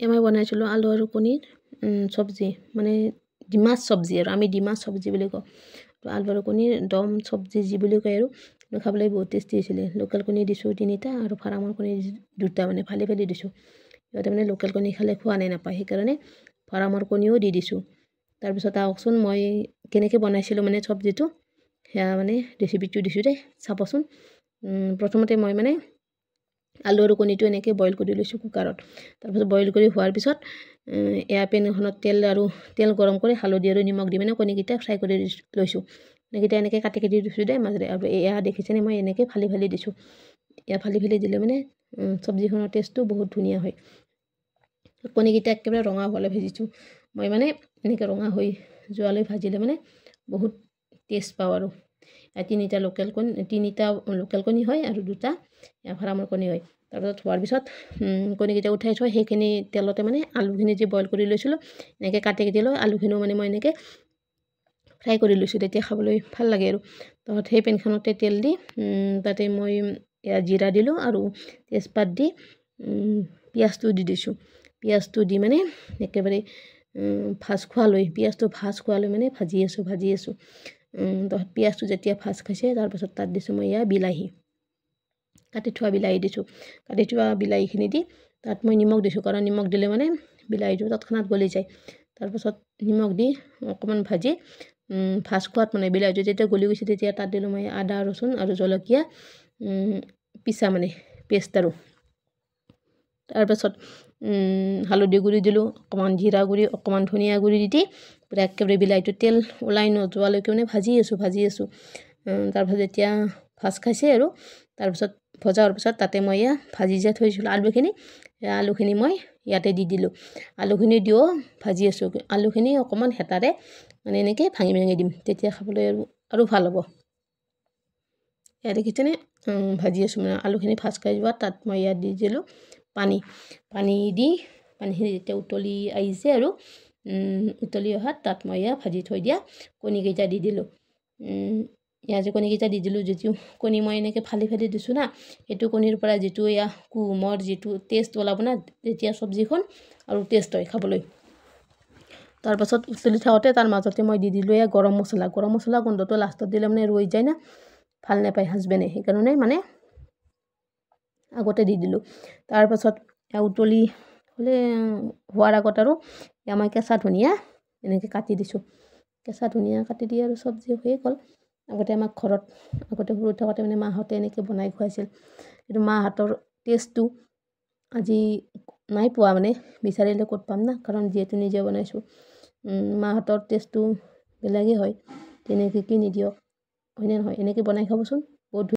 মই বনাইছিলোঁ আলু আৰু কণীৰ চব্জি মানে ডিমাছ চব্জি আৰু আমি ডিমাছ চব্জি বুলি কওঁ তো আলু আৰু কণীৰ দম চব্জি যি বুলি কয় আৰু খাবলৈ বহুত টেষ্টি হৈছিলে লোকেল কণী দিছোঁ 3টা আৰু ফাৰ্মৰ কণী 2টা মানে ফালি ফালি দিছোঁ সিহঁতে মানে লোকেল কণী খালে খোৱা নাই নাপায় সেইকাৰণে ফাৰ্মৰ কণীও দি দিছোঁ তাৰপিছত আহকচোন মই কেনেকৈ বনাইছিলোঁ মানে চব্জিটো সেয়া মানে ৰেচিপিটো দিছোঁ দেই চাবচোন প্ৰথমতে মই মানে আলু আৰু কণীটো এনেকৈ বইল কৰি লৈছোঁ কুকাৰত তাৰপিছত বইল কৰি হোৱাৰ পিছত এয়া পেন এখনত তেল গৰম কৰি হালধি আৰু নিমখ দি মানে কণীকেইটা ফ্ৰাই কৰি লৈছোঁ কণীকেইটা এনেকৈ কাটি কাটি দিছোঁ দেই মাজতে আৰু এয়া দেখিছেনে মই এনেকৈ ফালি ফালি দিছোঁ এয়া ফালি ফালি দিলে মানে চব্জিখনৰ টেষ্টটো বহুত ধুনীয়া হয় কণীকেইটা একেবাৰে ৰঙা হোৱালৈ ভাজিছোঁ মই মানে এনেকৈ ৰঙা হৈ যোৱালৈ ভাজিলে মানে বহুত টেষ্ট পাওঁ আৰু 3টা লোকেল কণী হয় আৰু 2টা ফাৰ্মৰ কণী হয় তাৰপিছত হোৱাৰ পিছত কণীকেইটা উঠাই থৈ সেইখিনি তেলতে মানে আলুখিনি যে বইল কৰি লৈছিলোঁ এনেকৈ কাটি কাটি লৈ আলুখিনিও মানে মই এনেকৈ ফ্ৰাই কৰি লৈছোঁ তেতিয়া খাবলৈ ভাল লাগে আৰু তাৰপিছত সেই পেনখনতে তেল দি তাতে মই জিৰা দিলোঁ আৰু তেজপাত দি পিঁয়াজটো দি দিছোঁ পিঁয়াজটো দি মানে একেবাৰে ভাজ খোৱালৈ মানে ভাজি আছোঁ তাৰপিছত পিঁয়াজটো যেতিয়া ভাজ খাইছে তাৰপিছত তাত দিছোঁ মই বিলাহী কাটি থোৱা বিলাহী দিছোঁ কাটি থোৱা বিলাহীখিনি দি তাত মই নিমখ দিছোঁ কাৰণ নিমখ দিলে মানে বিলাহীটো তৎক্ষণাত গলি যায় তাৰপিছত নিমখ দি অকণমান ভাজি ভাজ খোৱাত মানে বিলাহীটো যেতিয়া গলি গৈছে তেতিয়া তাত দিলোঁ মই আদা ৰচুন আৰু জলকীয়া পিছা মানে পেষ্ট আৰু তাৰপাছত হালধি গুড়ি দিলোঁ অকণমান জিৰা গুড়ি অকণমান ধনিয়া গুড়ি দি পূৰা একেবাৰে বিলাহীটো তেল ওলাই নোযোৱালৈকে মানে ভাজি আছোঁ তাৰপিছত যেতিয়া ভাজ খাইছে আৰু তাৰপিছত ভজা হোৱাৰ পিছত তাতে মই ভাজি যে থৈছিলোঁ আলুখিনি মই ইয়াতে দি দিলোঁ আলুখিনি দিও ভাজি আছোঁ আলুখিনি অকণমান হেতাৰে মানে এনেকৈ ভাঙি ভাঙি দিম তেতিয়া খাবলৈ আৰু ভাল হ'ব ইয়াত দেখিছেনে ভাজি আছোঁ মানে আলুখিনি ভাজ খাই যোৱা তাত মই ইয়াত দি দিলোঁ পানীখিনি যেতিয়া উতলি আহিছে আৰু উতলি অহাত তাত মই ভাজি থৈ দিয়া কণীকেইটা দি দিলোঁ যে কণীকেইটা দি দিলোঁ যিটো কণী মই এনেকৈ ফালি ফালি দিছোঁ না সেইটো কণীৰ পৰা যিটো কুহুমৰ যিটো টেষ্ট ওলাব না তেতিয়া চব্জিখন আৰু টেষ্ট হয় খাবলৈ তাৰপাছত উতলি থাকোঁতে তাৰ মাজতে মই দি দিলোঁ গৰম মছলা গোন্ধটো লাষ্টত দিলে মানে ৰৈ যায় না ভাল নাপায় হাজবেণ্ডে সেইকাৰণে মানে আগতে দি দিলোঁ তাৰপাছত উতলি হ'লে হোৱাৰ আগত আৰু মই কেঁচা ধনিয়া এনেকৈ কাটি দিছোঁ কেঁচা ধনিয়া কাটি দি আৰু চব্জি হৈয়ে গ'ল আগতে আমাক ঘৰত সৰু থাকোঁতে মানে মাহঁতে এনেকৈ বনাই খুৱাইছিল কিন্তু মাহঁতৰ টেষ্টটো আজি নাই পোৱা মানে বিচাৰিলে ক'ত পাম না কাৰণ যিহেতু নিজে বনাইছোঁ মাহঁতৰ টেষ্টটো বেলেগেই হয় তেনেকৈ কি নিদিয়ক হয়নে নহয় এনেকৈ বনাই খাবচোন বহুত